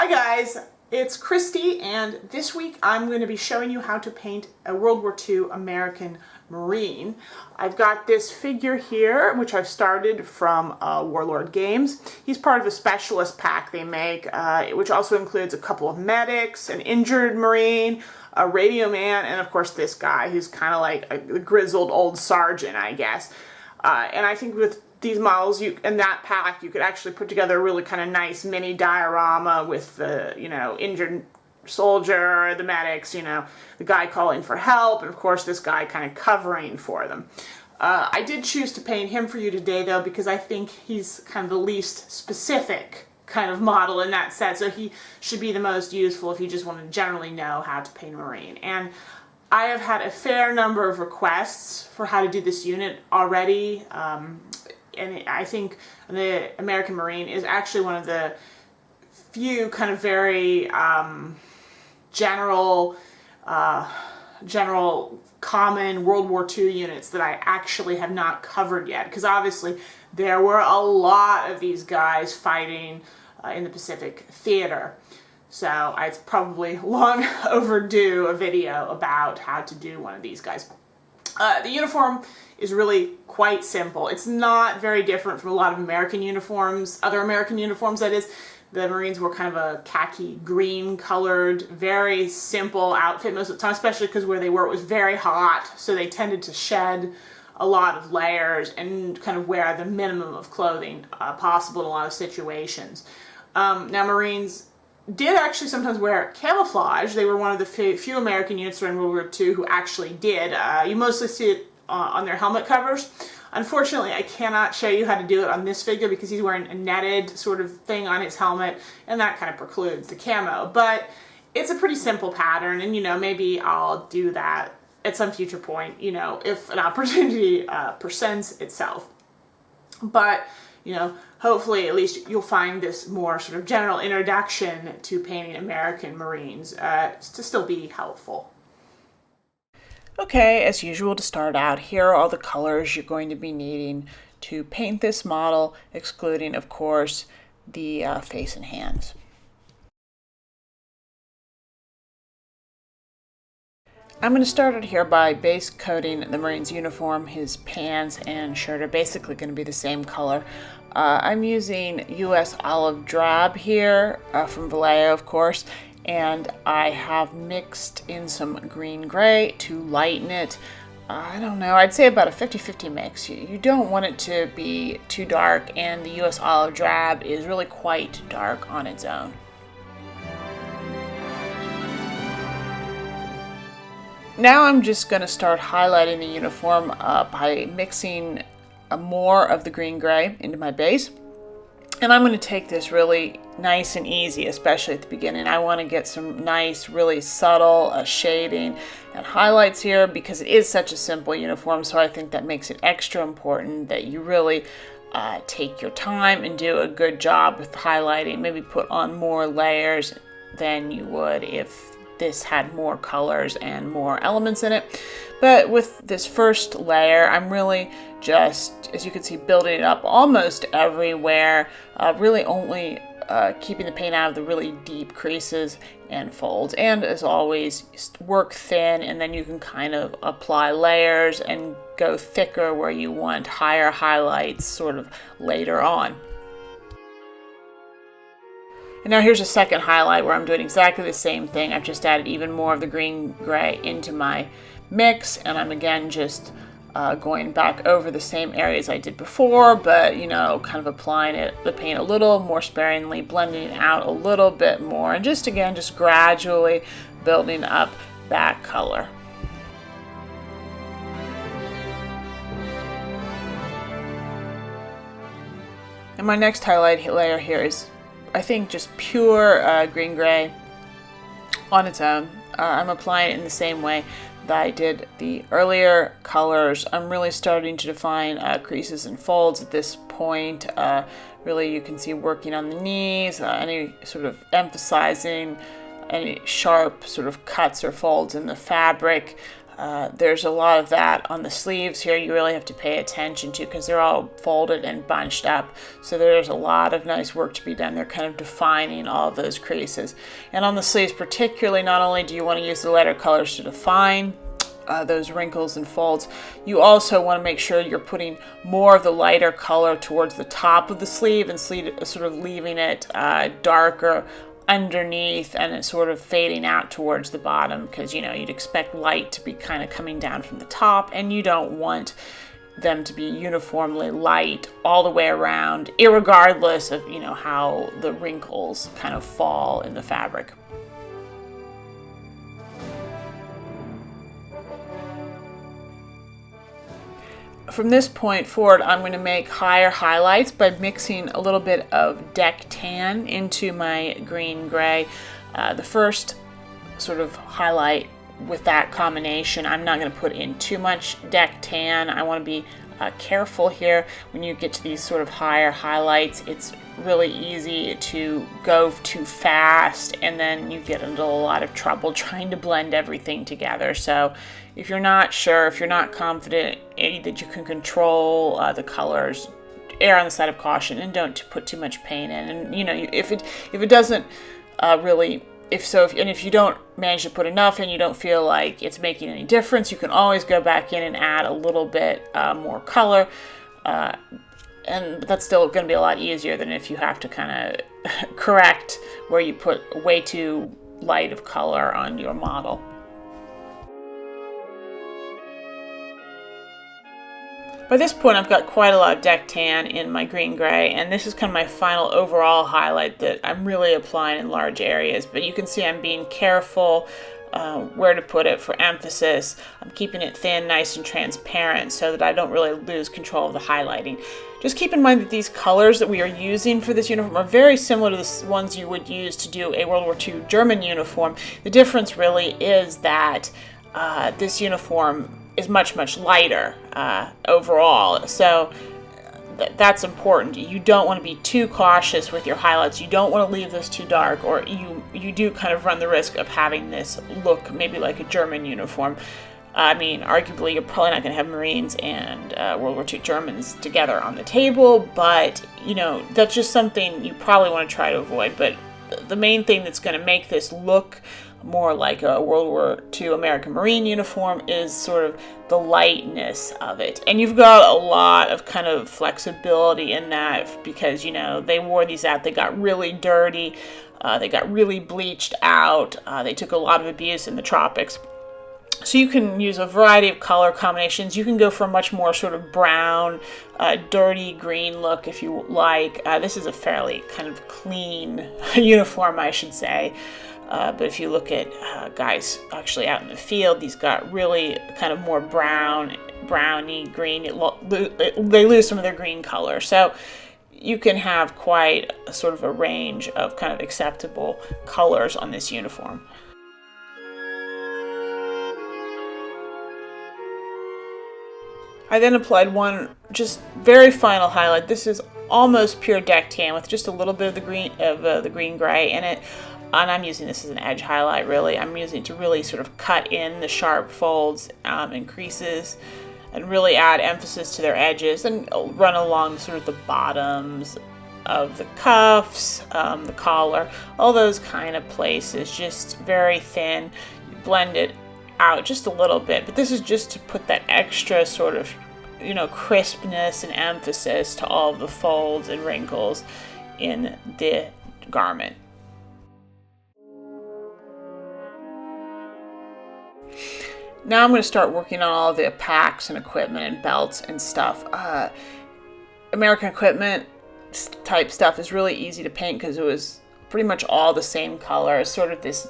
Hi guys, it's Christy, and this week I'm going to be showing you how to paint a World War II American Marine. I've got this figure here, which I've started from Warlord Games. He's part of a specialist pack they make, which also includes a couple of medics, an injured Marine, a radio man, and of course this guy who's kind of like a grizzled old sergeant, I guess. And I think with these models, in that pack, you could actually put together a really kind of nice mini diorama with the, injured soldier, the medics, the guy calling for help, and of course this guy kind of covering for them. I did choose to paint him for you today, though, because I think he's kind of the least specific kind of model in that set, so he should be the most useful if you just want to generally know how to paint a Marine. And I have had a fair number of requests for how to do this unit already. And I think the American Marine is actually one of the few kind of very general common World War II units that I actually have not covered yet, because obviously there were a lot of these guys fighting in the Pacific Theater. So it's probably long overdue a video about how to do one of these guys. The uniform is really quite simple. It's not very different from a lot of American uniforms, other American uniforms that is. The Marines were kind of a khaki green colored, very simple outfit most of the time, especially because where they were it was very hot, so they tended to shed a lot of layers and kind of wear the minimum of clothing possible in a lot of situations. Now Marines did actually sometimes wear camouflage. They were one of the few American units during World War II who actually did. You mostly see it on their helmet covers. Unfortunately, I cannot show you how to do it on this figure because he's wearing a netted sort of thing on his helmet, and that kind of precludes the camo. But it's a pretty simple pattern, and maybe I'll do that at some future point, if an opportunity presents itself. But hopefully at least you'll find this more sort of general introduction to painting American Marines to still be helpful. Okay, as usual, to start out, here are all the colors you're going to be needing to paint this model, excluding, of course, the face and hands. I'm going to start out here by base coating the Marine's uniform. His pants and shirt are basically going to be the same color. I'm using US Olive Drab here from Vallejo, of course, and I have mixed in some green gray to lighten it. I don't know, I'd say about a 50-50 mix. You don't want it to be too dark, and the US Olive Drab is really quite dark on its own. Now I'm just going to start highlighting the uniform by mixing more of the green gray into my base. And I'm going to take this really nice and easy, especially at the beginning. I want to get some nice, really subtle shading and highlights here because it is such a simple uniform, so I think that makes it extra important that you really take your time and do a good job with highlighting. Maybe put on more layers than you would if this had more colors and more elements in it. But with this first layer, I'm really just, as you can see, building it up almost everywhere, really only keeping the paint out of the really deep creases and folds. And as always, work thin, and then you can kind of apply layers and go thicker where you want higher highlights sort of later on. And now here's a second highlight where I'm doing exactly the same thing. I've just added even more of the green gray into my mix, and I'm again just going back over the same areas I did before, but kind of applying the paint a little more sparingly, blending it out a little bit more, and just gradually building up that color. And my next highlight layer here is, I think, just pure green gray on its own. I'm applying it in the same way that I did the earlier colors. I'm really starting to define creases and folds at this point. Really, you can see working on the knees, any sort of emphasizing any sharp sort of cuts or folds in the fabric. There's a lot of that on the sleeves here you really have to pay attention to because they're all folded and bunched up. So there's a lot of nice work to be done. They're kind of defining all of those creases. And on the sleeves particularly, not only do you want to use the lighter colors to define those wrinkles and folds, you also want to make sure you're putting more of the lighter color towards the top of the sleeve and sort of leaving it darker underneath and it's sort of fading out towards the bottom, because you'd expect light to be kind of coming down from the top, and you don't want them to be uniformly light all the way around, irregardless of how the wrinkles kind of fall in the fabric. From this point forward, I'm going to make higher highlights by mixing a little bit of deck tan into my green gray. The first sort of highlight with that combination, I'm not going to put in too much deck tan. I want to be careful here. When you get to these sort of higher highlights, it's really easy to go too fast and then you get into a lot of trouble trying to blend everything together. So if you're not sure, if you're not confident that you can control the colors, err on the side of caution and don't put too much paint in. And if it doesn't really, if you don't manage to put enough in, you don't feel like it's making any difference, you can always go back in and add a little bit more color. And that's still going to be a lot easier than if you have to kind of correct where you put way too light of color on your model. By this point, I've got quite a lot of deck tan in my green gray, and this is kind of my final overall highlight that I'm really applying in large areas. But you can see I'm being careful where to put it for emphasis. I'm keeping it thin, nice and transparent so that I don't really lose control of the highlighting. Just keep in mind that these colors that we are using for this uniform are very similar to the ones you would use to do a World War II German uniform. The difference really is that this uniform is much, much lighter overall. So that's important. You don't want to be too cautious with your highlights. You don't want to leave this too dark, or you do kind of run the risk of having this look maybe like a German uniform. I mean, arguably, you're probably not going to have Marines and World War II Germans together on the table, but, that's just something you probably want to try to avoid. But the main thing that's going to make this look more like a World War II American Marine uniform is sort of the lightness of it. And you've got a lot of kind of flexibility in that because, they wore these out, they got really dirty, they got really bleached out, they took a lot of abuse in the tropics. So you can use a variety of color combinations. You can go for a much more sort of brown, dirty green look if you like. This is a fairly kind of clean uniform, I should say. But if you look at guys actually out in the field, these got really kind of more browny green. They lose some of their green color. So you can have quite a sort of a range of kind of acceptable colors on this uniform. I then applied one just very final highlight. This is almost pure deck tan with just a little bit of the green gray in it. And I'm using this as an edge highlight, really. I'm using it to really sort of cut in the sharp folds and creases and really add emphasis to their edges and run along sort of the bottoms of the cuffs, the collar, all those kind of places, just very thin. You blend it out just a little bit, but this is just to put that extra sort of, crispness and emphasis to all of the folds and wrinkles in the garment. Now I'm going to start working on all of the packs and equipment and belts and stuff. American equipment type stuff is really easy to paint because it was pretty much all the same color. Sort of this,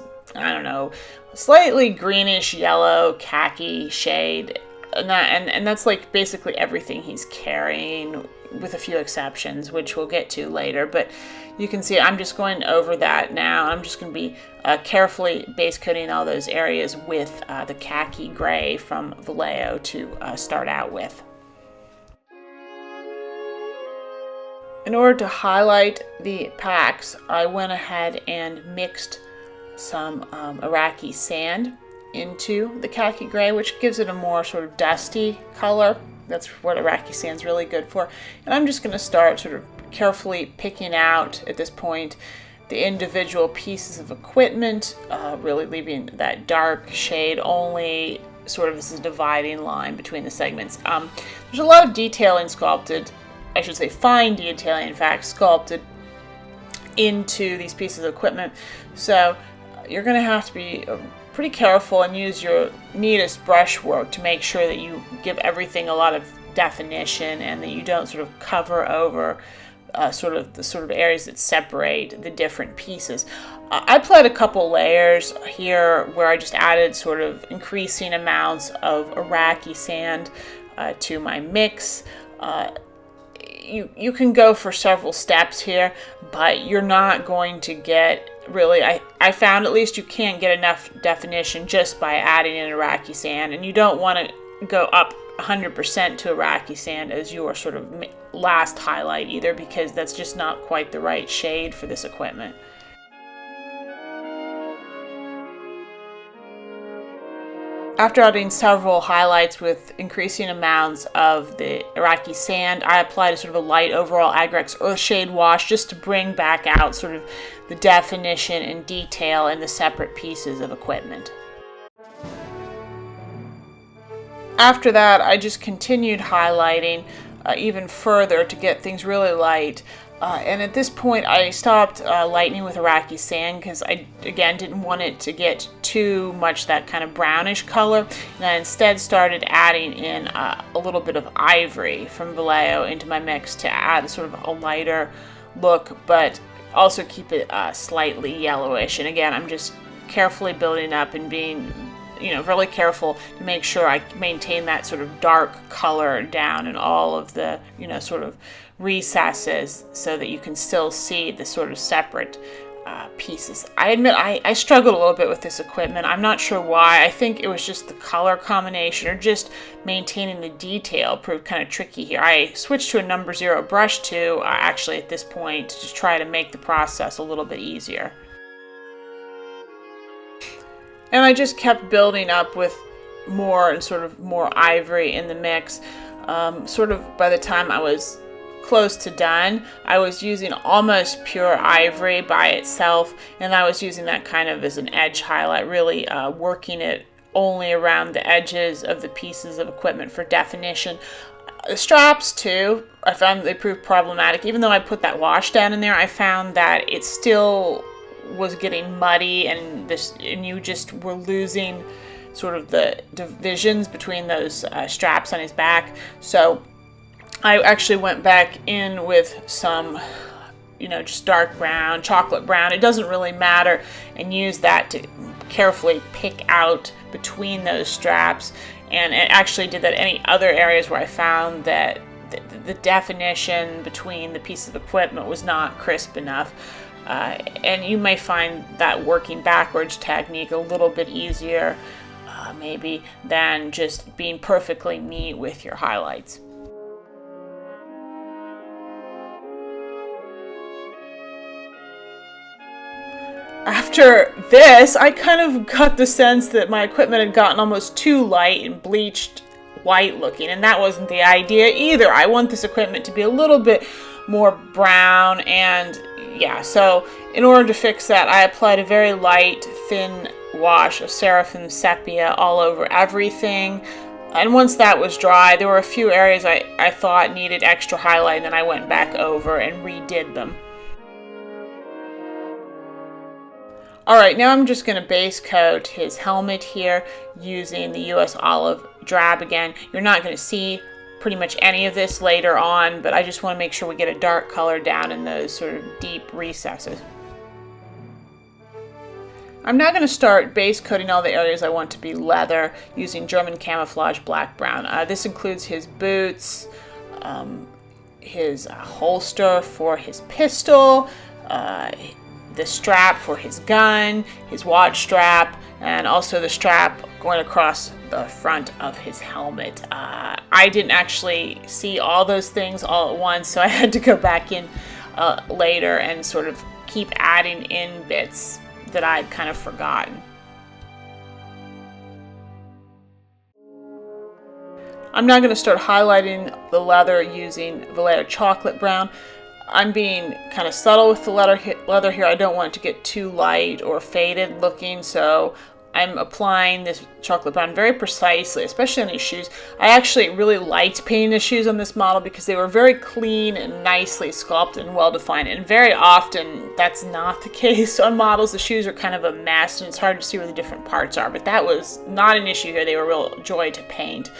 slightly greenish yellow khaki shade. And that's like basically everything he's carrying, with a few exceptions, which we'll get to later. But you can see I'm just going over that now. I'm just going to be carefully base coating all those areas with the khaki gray from Vallejo to start out with. In order to highlight the packs, I went ahead and mixed some Iraqi sand into the khaki gray, which gives it a more sort of dusty color. That's what Iraqi sand's really good for. And I'm just going to start sort of carefully picking out at this point the individual pieces of equipment, really leaving that dark shade only sort of as a dividing line between the segments. There's a lot of detailing sculpted, I should say fine detailing, in fact, sculpted into these pieces of equipment. So you're going to have to be pretty careful and use your neatest brushwork to make sure that you give everything a lot of definition and that you don't sort of cover over sort of areas that separate the different pieces. I applied a couple layers here where I just added sort of increasing amounts of Iraqi sand to my mix. You can go for several steps here, but you're not going to get really, I found at least you can't get enough definition just by adding in Iraqi sand, and you don't want to go up 100% to Iraqi sand as your sort of last highlight either, because that's just not quite the right shade for this equipment. After adding several highlights with increasing amounts of the Iraqi sand, I applied a sort of a light overall Agrex Earth Shade wash just to bring back out sort of the definition and detail in the separate pieces of equipment. After that, I just continued highlighting even further to get things really light. And at this point, I stopped lightening with Iraqi sand because I, again, didn't want it to get too much that kind of brownish color. And I instead started adding in a little bit of ivory from Vallejo into my mix to add sort of a lighter look, but also keep it slightly yellowish. And again, I'm just carefully building up and being, really careful to make sure I maintain that sort of dark color down in all of the, sort of recesses so that you can still see the sort of separate pieces. I admit I struggled a little bit with this equipment. I'm not sure why. I think it was just the color combination or just maintaining the detail proved kind of tricky here. I switched to a number 0 brush too, actually at this point, to try to make the process a little bit easier. And I just kept building up with more and sort of more ivory in the mix. Sort of by the time I was close to done, I was using almost pure ivory by itself, and I was using that kind of as an edge highlight, really working it only around the edges of the pieces of equipment for definition. The straps too, I found they proved problematic. Even though I put that wash down in there, I found that it still was getting muddy, and you just were losing sort of the divisions between those straps on his back. So I actually went back in with some, just dark brown, chocolate brown. It doesn't really matter, and use that to carefully pick out between those straps. And it actually did that any other areas where I found that the definition between the pieces of equipment was not crisp enough. And you may find that working backwards technique a little bit easier, maybe, than just being perfectly neat with your highlights. After this, I kind of got the sense that my equipment had gotten almost too light and bleached white looking, and that wasn't the idea either. I want this equipment to be a little bit more brown, and yeah, so in order to fix that, I applied a very light, thin wash of Seraphim Sepia all over everything. And once that was dry, there were a few areas I thought needed extra highlight, and then I went back over and redid them. Alright, now I'm just going to base coat his helmet here using the US Olive Drab again. You're not going to see pretty much any of this later on, but I just want to make sure we get a dark color down in those sort of deep recesses. I'm now going to start base coating all the areas I want to be leather using German Camouflage Black Brown. This includes his boots, his holster for his pistol, the strap for his gun, his watch strap, and also the strap going across the front of his helmet. I didn't actually see all those things all at once, so I had to go back in later and sort of keep adding in bits that I'd kind of forgotten. I'm now going to start highlighting the leather using Vallejo chocolate brown. I'm being kind of subtle with the leather here. I don't want it to get too light or faded looking, so I'm applying this chocolate brown very precisely, especially on these shoes. I actually really liked painting the shoes on this model because they were very clean and nicely sculpted and well defined. And very often that's not the case on models. The shoes are kind of a mess and it's hard to see where the different parts are, but that was not an issue here. They were a real joy to paint.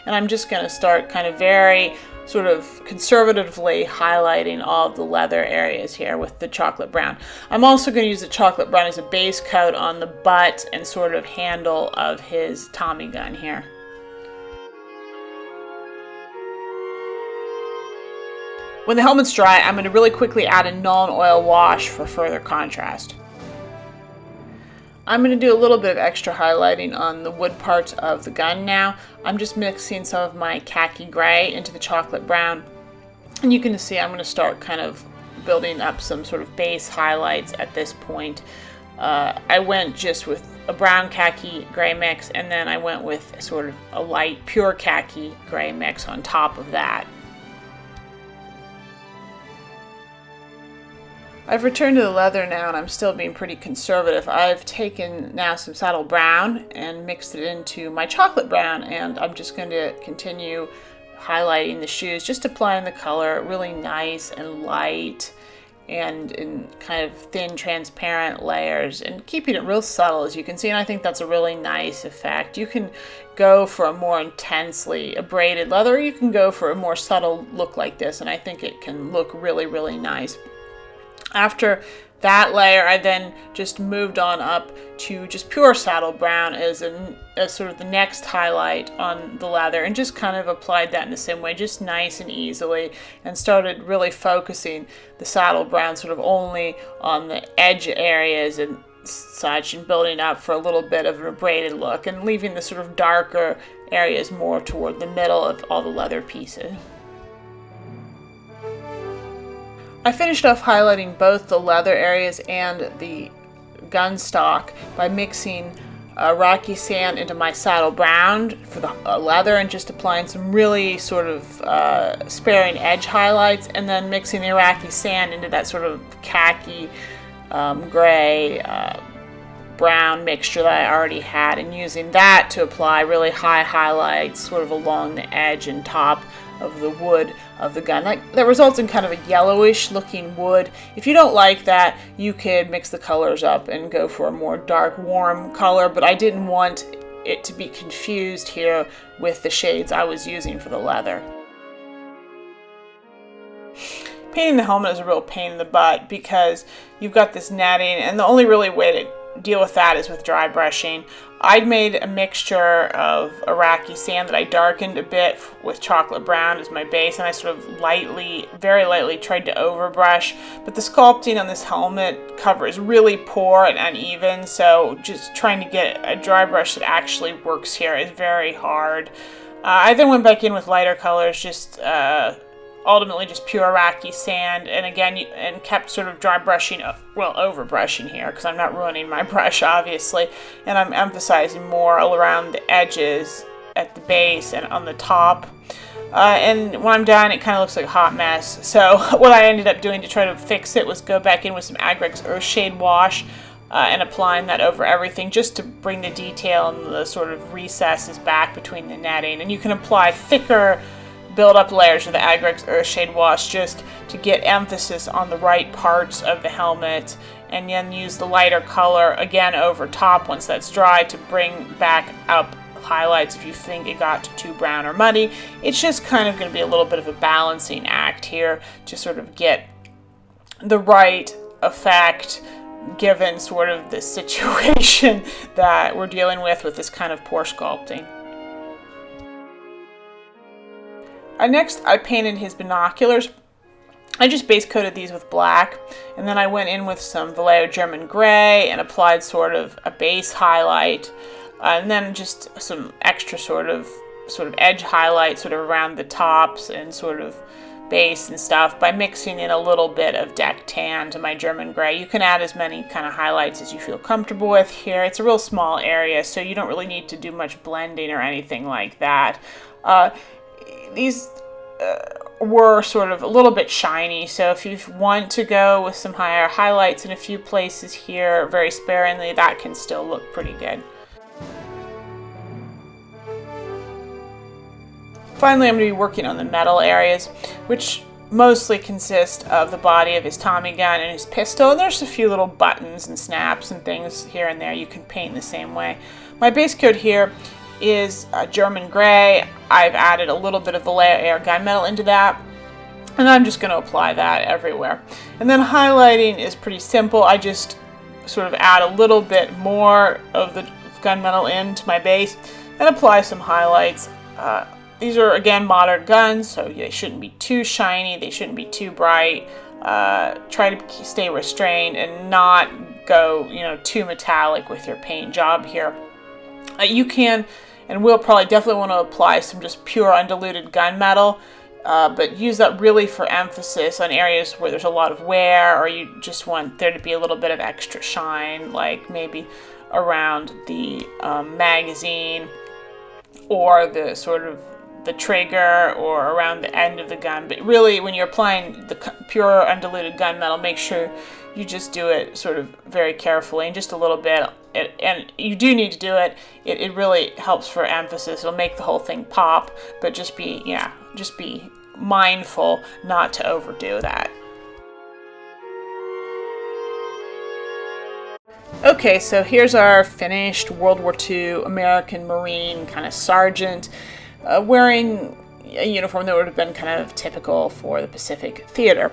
And I'm just going to start kind of very sort of conservatively highlighting all of the leather areas here with the chocolate brown. I'm also going to use the chocolate brown as a base coat on the butt and sort of handle of his Tommy gun here. When the helmet's dry, I'm going to really quickly add a Nuln Oil wash for further contrast. I'm going to do a little bit of extra highlighting on the wood parts of the gun now. I'm just mixing some of my khaki gray into the chocolate brown. And you can see I'm going to start kind of building up some sort of base highlights at this point. I went just with a brown khaki gray mix, and then I went with sort of a light pure khaki gray mix on top of that. I've returned to the leather now and I'm still being pretty conservative. I've taken now some saddle brown and mixed it into my chocolate brown, and I'm just going to continue highlighting the shoes, just applying the color really nice and light and in kind of thin transparent layers and keeping it real subtle, as you can see, and I think that's a really nice effect. You can go for a more intensely abraded leather, or you can go for a more subtle look like this, and I think it can look really, really nice. After that layer, I then just moved on up to just pure saddle brown as sort of the next highlight on the leather, and just kind of applied that in the same way, just nice and easily, and started really focusing the saddle brown sort of only on the edge areas and such, and building up for a little bit of an abraded look, and leaving the sort of darker areas more toward the middle of all the leather pieces. I finished off highlighting both the leather areas and the gun stock by mixing Iraqi sand into my saddle brown for the leather and just applying some really sort of sparing edge highlights, and then mixing the Iraqi sand into that sort of khaki gray brown mixture that I already had, and using that to apply really high highlights sort of along the edge and top of the wood of the gun. That results in kind of a yellowish looking wood. If you don't like that, you could mix the colors up and go for a more dark warm color, but I didn't want it to be confused here with the shades I was using for the leather. Painting the helmet is a real pain in the butt because you've got this netting, and the only really way to deal with that is with dry brushing. I'd made a mixture of Iraqi sand that I darkened a bit with chocolate brown as my base, and I sort of very lightly tried to overbrush, but the sculpting on this helmet cover is really poor and uneven, so just trying to get a dry brush that actually works here is very hard. I then went back in with lighter colors, just ultimately just pure Iraqi sand, and again, and kept sort of dry brushing, well, over brushing here because I'm not ruining my brush obviously, and I'm emphasizing more all around the edges at the base and on the top, and when I'm done it kind of looks like a hot mess. So what I ended up doing to try to fix it was go back in with some Agrex Earthshade wash and applying that over everything just to bring the detail and the sort of recesses back between the netting. And you can apply thicker build up layers of the Agrex Earthshade wash just to get emphasis on the right parts of the helmet, and then use the lighter color again over top once that's dry to bring back up highlights if you think it got too brown or muddy. It's just kind of going to be a little bit of a balancing act here to sort of get the right effect given sort of the situation that we're dealing with this kind of poor sculpting. Next, I painted his binoculars. I just base coated these with black, and then I went in with some Vallejo German gray and applied sort of a base highlight, and then just some extra sort of edge highlight sort of around the tops and sort of base and stuff by mixing in a little bit of deck tan to my German gray. You can add as many kind of highlights as you feel comfortable with here. It's a real small area, so you don't really need to do much blending or anything like that. These were sort of a little bit shiny, so if you want to go with some higher highlights in a few places here, very sparingly, that can still look pretty good. Finally, I'm going to be working on the metal areas, which mostly consist of the body of his Tommy gun and his pistol, and there's a few little buttons and snaps and things here and there you can paint the same way. My base coat here is German gray. I've added a little bit of the layer gunmetal into that, and I'm just going to apply that everywhere. And then highlighting is pretty simple. I just sort of add a little bit more of the gunmetal into my base and apply some highlights. These are, again, modern guns, so they shouldn't be too shiny, they shouldn't be too bright. Try to stay restrained and not go, too metallic with your paint job here. You can and will probably definitely want to apply some just pure undiluted gunmetal, but use that really for emphasis on areas where there's a lot of wear, or you just want there to be a little bit of extra shine, like maybe around the magazine, or the sort of the trigger, or around the end of the gun. But really, when you're applying the pure undiluted gunmetal, make sure you just do it sort of very carefully and just a little bit. And you do need to do it. It really helps for emphasis. It'll make the whole thing pop, but just be mindful not to overdo that. Okay, so here's our finished World War II American Marine kind of sergeant, wearing a uniform that would have been kind of typical for the Pacific Theater.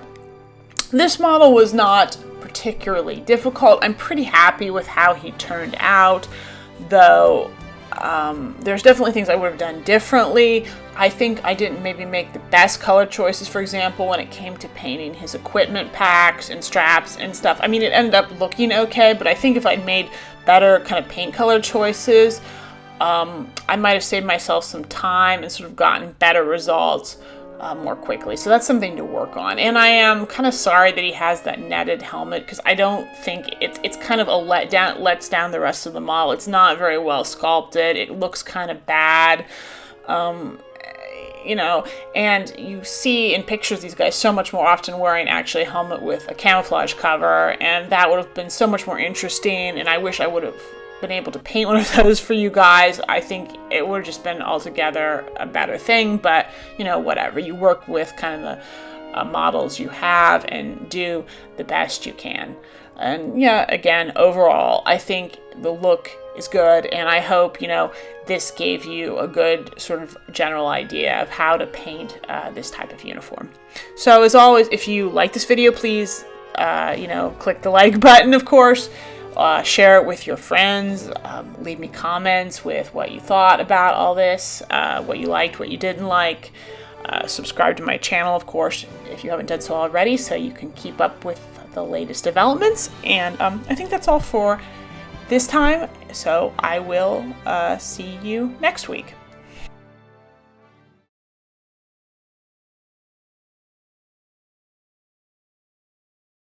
This model was not particularly difficult. I'm pretty happy with how he turned out, though there's definitely things I would have done differently. I think I didn't maybe make the best color choices, for example, when it came to painting his equipment packs and straps and stuff. I mean, it ended up looking okay, but I think if I'd made better kind of paint color choices, I might have saved myself some time and sort of gotten better results more quickly. So that's something to work on. And I am kind of sorry that he has that netted helmet, because I don't think it's kind of a letdown. It lets down the rest of the model. It's not very well sculpted. It looks kind of bad. And you see in pictures these guys so much more often wearing actually a helmet with a camouflage cover, and that would have been so much more interesting, and I wish I would have been able to paint one of those for you guys. I think it would have just been altogether a better thing, but whatever. You work with kind of the models you have and do the best you can. And yeah, again, overall, I think the look is good, and I hope, this gave you a good sort of general idea of how to paint this type of uniform. So as always, if you like this video, please, click the like button, of course. Share it with your friends. Leave me comments with what you thought about all this, what you liked, what you didn't like. Subscribe to my channel, of course, if you haven't done so already, so you can keep up with the latest developments. And I think that's all for this time, so I will see you next week.